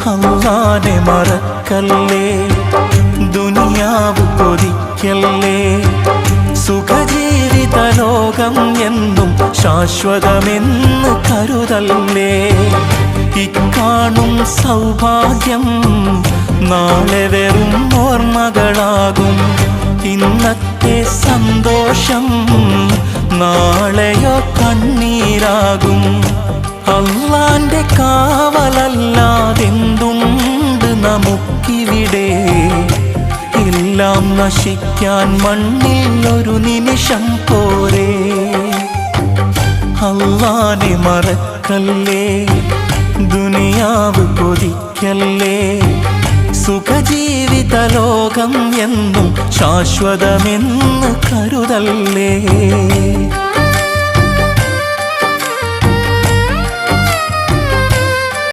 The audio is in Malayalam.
അല്ലാഹനെ മറക്കല്ലേ, ദുനിയാവ് കൊതിക്കല്ലേ. സുഖജീവിത ലോകം എന്നും ശാശ്വതമെന്ന് കരുതല്ലേ. ഇക്കാണും സൗഭാഗ്യം നാളെ വെറും ഓർമ്മകളാകും. ഇന്നത്തെ സന്തോഷം നാളെയോ കണ്ണീരാകും. അല്ലാന്റെ കാവലല്ലാതെന്തുണ്ട് നമുക്കിവിടെ? എല്ലാം നശിക്കാൻ മണ്ണിൽ ഒരു നിമിഷം പോരെ. അല്ലാഹനെ മറക്കല്ലേ, ദുനിയാവ് കൊതിക്കല്ലേ. സുഖജീവിത ലോകം എന്നും ശാശ്വതമെന്ന് കരുതല്ലേ.